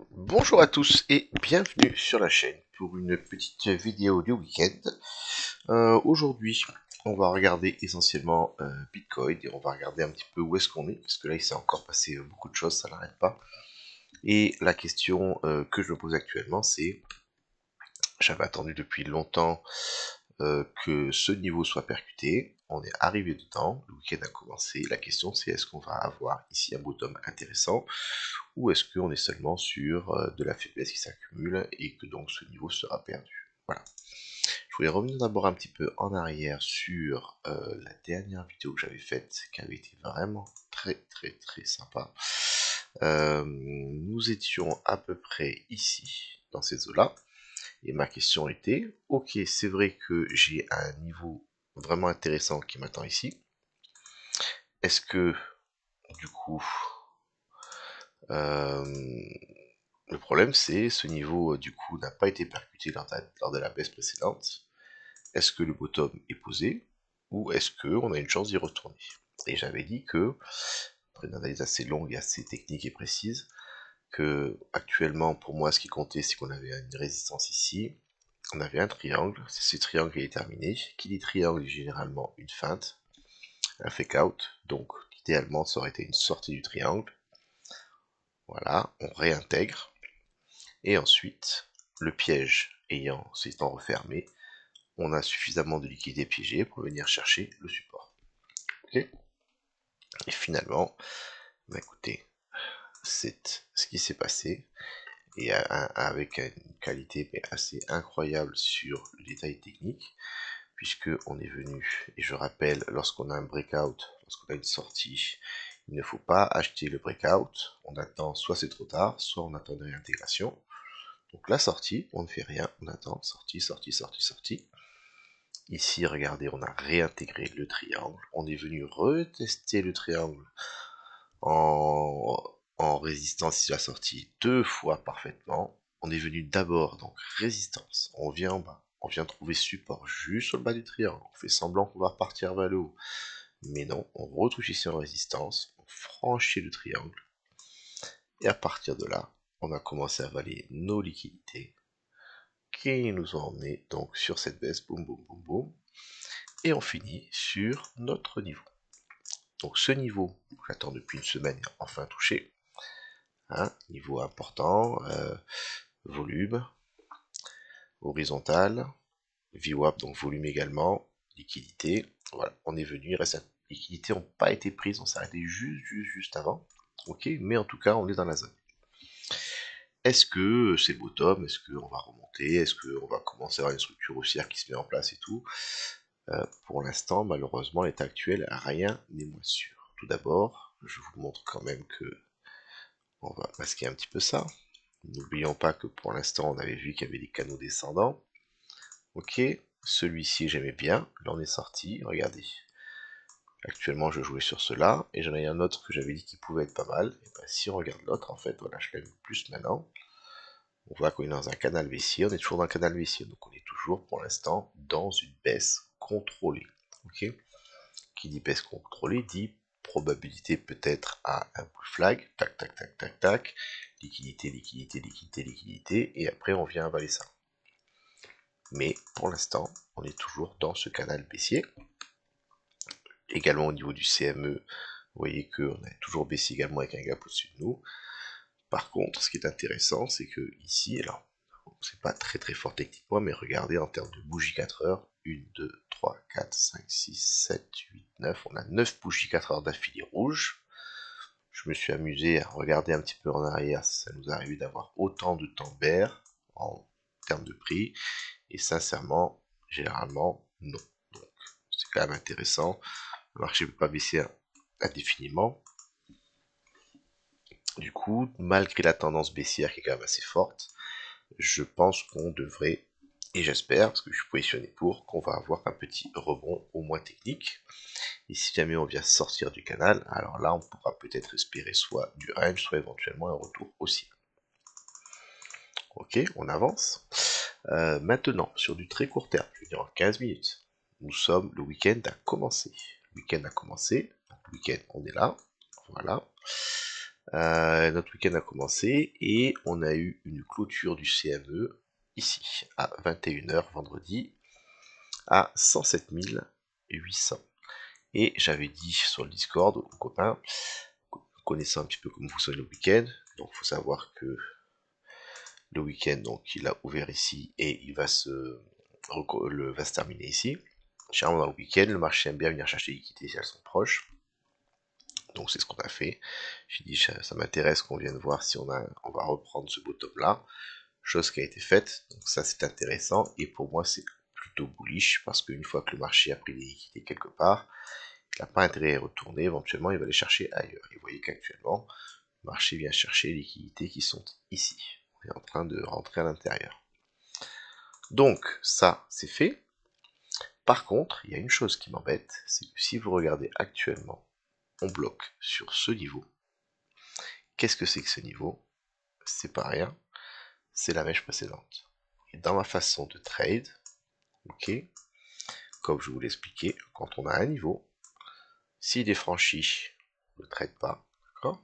Bonjour à tous et bienvenue sur la chaîne pour une petite vidéo du week-end. Aujourd'hui, on va regarder essentiellement Bitcoin et on va regarder un petit peu où est-ce qu'on est, parce que là il s'est encore passé beaucoup de choses, ça n'arrête pas. Et la question que je me pose actuellement, c'est, j'avais attendu depuis longtemps que ce niveau soit percuté, on est arrivé dedans, le week-end a commencé, la question c'est est-ce qu'on va avoir ici un bottom intéressant ou est-ce qu'on est seulement sur de la faiblesse qui s'accumule et que donc ce niveau sera perdu. Voilà. Je voulais revenir d'abord un petit peu en arrière sur la dernière vidéo que j'avais faite, qui avait été vraiment très sympa. Nous étions à peu près ici, dans ces eaux-là, et ma question était, ok, c'est vrai que j'ai un niveau vraiment intéressant qui m'attend ici, est-ce que, du coup, euh, le problème, c'est ce niveau, du coup, n'a pas été percuté lors de la baisse précédente. Est-ce que le bottom est posé ou est-ce qu'on a une chance d'y retourner? Et j'avais dit que, après une analyse assez longue et assez technique et précise, que actuellement, pour moi, ce qui comptait, c'est qu'on avait une résistance ici, on avait un triangle, c'est ce triangle qui est terminé. Qui dit triangle est généralement une feinte, un fake out, donc idéalement, ça aurait été une sortie du triangle. Voilà, on réintègre. Et ensuite, le piège s'étant refermé, on a suffisamment de liquidité piégée pour venir chercher le support. Okay, et finalement, bah écoutez, c'est ce qui s'est passé, et avec une qualité assez incroyable sur le détail technique, puisque on est venu, et je rappelle, lorsqu'on a un breakout, lorsqu'on a une sortie, il ne faut pas acheter le breakout, on attend, soit c'est trop tard, soit on attend une réintégration. Donc la sortie, on ne fait rien, on attend, sortie. Ici, regardez, on a réintégré le triangle, on est venu retester le triangle en résistance ici la sortie 2 fois parfaitement. On est venu d'abord, donc résistance, on vient en bas, on vient trouver support juste sur le bas du triangle, on fait semblant qu'on va repartir vers le haut, mais non, on retouche ici en résistance, on franchit le triangle, et à partir de là, on a commencé à avaler nos liquidités, qui nous ont emmené donc sur cette baisse, boum boum boum boum, et on finit sur notre niveau. Donc ce niveau, j'attends depuis une semaine, est enfin touché, hein, niveau important, volume, horizontal, VWAP, donc volume également, liquidité, voilà, on est venu, il reste la liquidité n'ont pas été prises, on s'est arrêté juste avant, ok, mais en tout cas on est dans la zone. Est-ce que c'est le bottom? Est-ce qu'on va remonter? Est-ce qu'on va commencer à avoir une structure haussière qui se met en place et tout? Pour l'instant, malheureusement, l'état actuel, rien n'est moins sûr. Tout d'abord, je vous montre quand même que on va masquer un petit peu ça. N'oublions pas que pour l'instant, on avait vu qu'il y avait des canaux descendants. Ok, celui-ci j'aimais bien, là on est sorti, regardez. Actuellement je jouais sur cela, et j'en ai un autre que j'avais dit qui pouvait être pas mal. Et ben, si on regarde l'autre, en fait, voilà, je l'aime plus maintenant. On voit qu'on est dans un canal baissier, on est toujours dans le canal baissier, donc on est toujours pour l'instant dans une baisse contrôlée. Ok, qui dit baisse contrôlée dit probabilité peut-être à un bull flag, tac, liquidité, et après on vient avaler ça. Mais pour l'instant, on est toujours dans ce canal baissier. Également au niveau du CME, vous voyez qu'on est toujours baissier également avec un gap au-dessus de nous. Par contre, ce qui est intéressant, c'est que ici, alors, c'est pas très fort techniquement, mais regardez en termes de bougies 4 heures, 1, 2, 3, 4, 5, 6, 7, 8, 9, on a 9 bougies 4 heures d'affilée rouges. Je me suis amusé à regarder un petit peu en arrière si ça nous arrive d'avoir autant de temps bear en termes de prix, et sincèrement, généralement, non. Donc, c'est quand même intéressant. Le marché ne peut pas baisser indéfiniment. Du coup, malgré la tendance baissière qui est quand même assez forte, je pense qu'on devrait, et j'espère, parce que je suis positionné pour, qu'on va avoir un petit rebond au moins technique. Et si jamais on vient sortir du canal, alors là on pourra peut-être espérer soit du range, soit éventuellement un retour aussi. Ok, on avance. Maintenant, sur du très court terme, je veux dire en 15 minutes, nous sommes, le week-end a commencé. Le week-end a commencé, le week-end on est là, voilà. Notre week-end a commencé et on a eu une clôture du CME ici à 21 h vendredi à 107 800. Et j'avais dit sur le Discord aux copains, connaissant un petit peu comment fonctionne le week-end, donc il faut savoir que le week-end, donc il a ouvert ici et il va se terminer ici. Généralement dans le week-end, le marché aime bien venir chercher les liquidités si elles sont proches. Donc c'est ce qu'on a fait. J'ai dit ça m'intéresse qu'on vienne voir si on va reprendre ce bottom là. Chose qui a été faite. Donc ça c'est intéressant. Et pour moi c'est plutôt bullish parce qu'une fois que le marché a pris des liquidités quelque part, il n'a pas intérêt à y retourner. Éventuellement il va les chercher ailleurs. Et vous voyez qu'actuellement, le marché vient chercher les liquidités qui sont ici. On est en train de rentrer à l'intérieur. Donc ça c'est fait. Par contre, il y a une chose qui m'embête, c'est que si vous regardez actuellement, on bloque sur ce niveau. Qu'est-ce que c'est que ce niveau? C'est pas rien, c'est la mèche précédente. Et dans ma façon de trade, ok, comme je vous l'expliquais, quand on a un niveau, s'il est franchi, on ne trade pas, d'accord?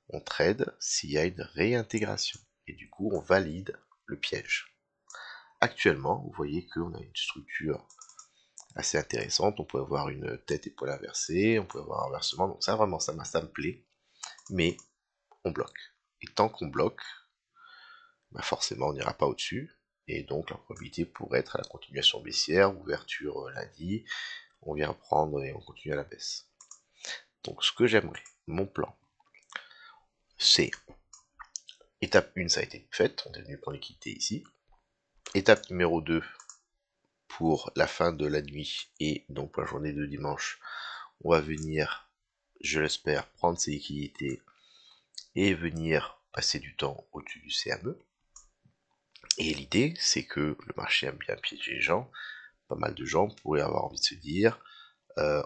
On trade s'il y a une réintégration. Et du coup, on valide le piège. Actuellement, vous voyez qu'on a une structure assez intéressante. On peut avoir une tête épaule inversée, on peut avoir un renversement. Donc ça, vraiment, ça me plaît. Mais on bloque. Et tant qu'on bloque, bah forcément, on n'ira pas au-dessus. Et donc, la probabilité pourrait être à la continuation baissière, ouverture lundi, on vient prendre et on continue à la baisse. Donc, ce que j'aimerais, mon plan, c'est étape 1, ça a été faite, on est venu prendre l'équité ici. Étape numéro 2, pour la fin de la nuit et donc pour la journée de dimanche, on va venir, je l'espère, prendre ces liquidités et venir passer du temps au-dessus du CME. Et l'idée, c'est que le marché aime bien piéger les gens. Pas mal de gens pourraient avoir envie de se dire,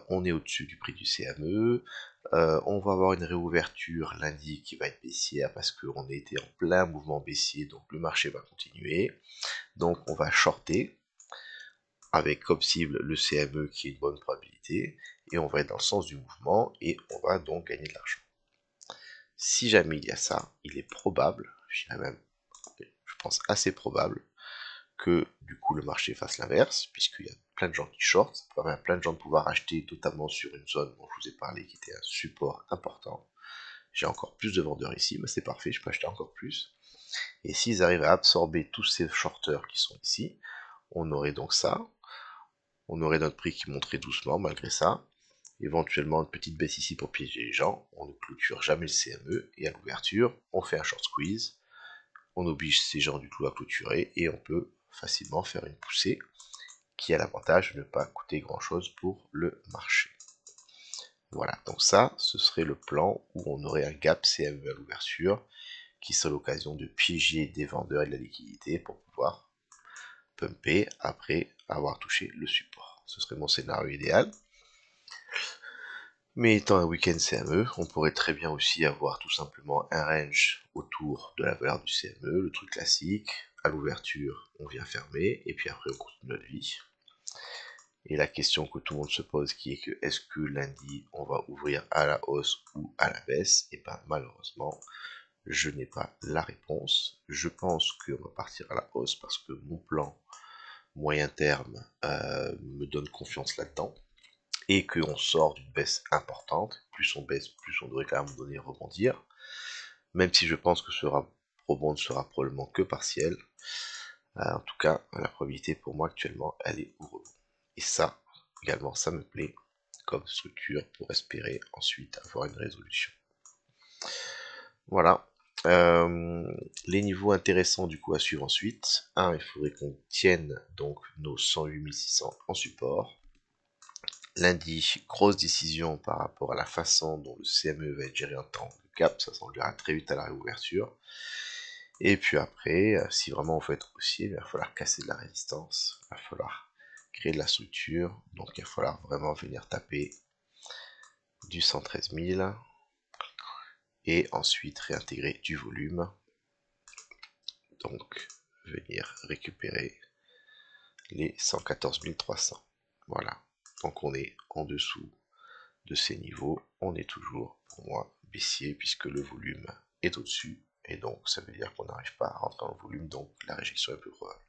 on est au-dessus du prix du CME, on va avoir une réouverture lundi qui va être baissière parce qu'on était en plein mouvement baissier, donc le marché va continuer. Donc on va shorter, avec comme cible le CME qui est une bonne probabilité, et on va être dans le sens du mouvement, et on va donc gagner de l'argent. Si jamais il y a ça, il est probable, je dirais même, je pense assez probable, que du coup le marché fasse l'inverse, puisqu'il y a plein de gens qui shortent, ça permet à plein de gens de pouvoir acheter, notamment sur une zone dont je vous ai parlé, qui était un support important. J'ai encore plus de vendeurs ici, mais c'est parfait, je peux acheter encore plus. Et s'ils arrivent à absorber tous ces shorters qui sont ici, on aurait donc ça, on aurait notre prix qui monterait doucement malgré ça, éventuellement une petite baisse ici pour piéger les gens, on ne clôture jamais le CME, et à l'ouverture, on fait un short squeeze, on oblige ces gens du tout à clôturer, et on peut facilement faire une poussée qui a l'avantage de ne pas coûter grand chose pour le marché. Voilà, donc ça, ce serait le plan où on aurait un gap CME à l'ouverture, qui serait l'occasion de piéger des vendeurs et de la liquidité pour pouvoir pumper après avoir touché le support. Ce serait mon scénario idéal. Mais étant un week-end CME, on pourrait très bien aussi avoir tout simplement un range autour de la valeur du CME, le truc classique. À l'ouverture, on vient fermer, et puis après on continue notre vie. Et la question que tout le monde se pose qui est que est-ce que lundi on va ouvrir à la hausse ou à la baisse? Et ben malheureusement, je n'ai pas la réponse. Je pense qu'on va partir à la hausse parce que mon plan moyen terme me donne confiance là-dedans, et qu'on sort d'une baisse importante. Plus on baisse, plus on devrait quand même donner rebondir, même si je pense que ce rebond ne sera probablement que partiel. En tout cas, la probabilité pour moi actuellement, elle est au rebond. Et ça, également, ça me plaît comme structure pour espérer ensuite avoir une résolution. Voilà. Les niveaux intéressants du coup à suivre ensuite. Il faudrait qu'on tienne donc nos 108 600 en support. Lundi, grosse décision par rapport à la façon dont le CME va être géré en temps de cap, ça s'enverra très vite à la réouverture. Et puis après, si vraiment on veut être haussier, il va falloir casser de la résistance, il va falloir créer de la structure, donc il va falloir vraiment venir taper du 113 000 et ensuite réintégrer du volume, donc venir récupérer les 114 300. Voilà, donc on est en dessous de ces niveaux, on est toujours pour moi baissier puisque le volume est au-dessus, et donc ça veut dire qu'on n'arrive pas à rentrer en volume, donc la réjection est plus probable.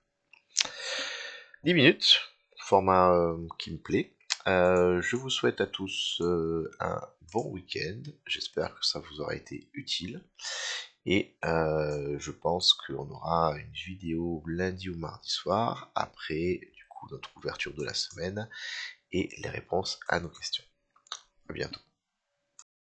10 minutes, format qui me plaît. Je vous souhaite à tous un bon week-end, j'espère que ça vous aura été utile, et je pense qu'on aura une vidéo lundi ou mardi soir, après du coup notre ouverture de la semaine, et les réponses à nos questions. À bientôt.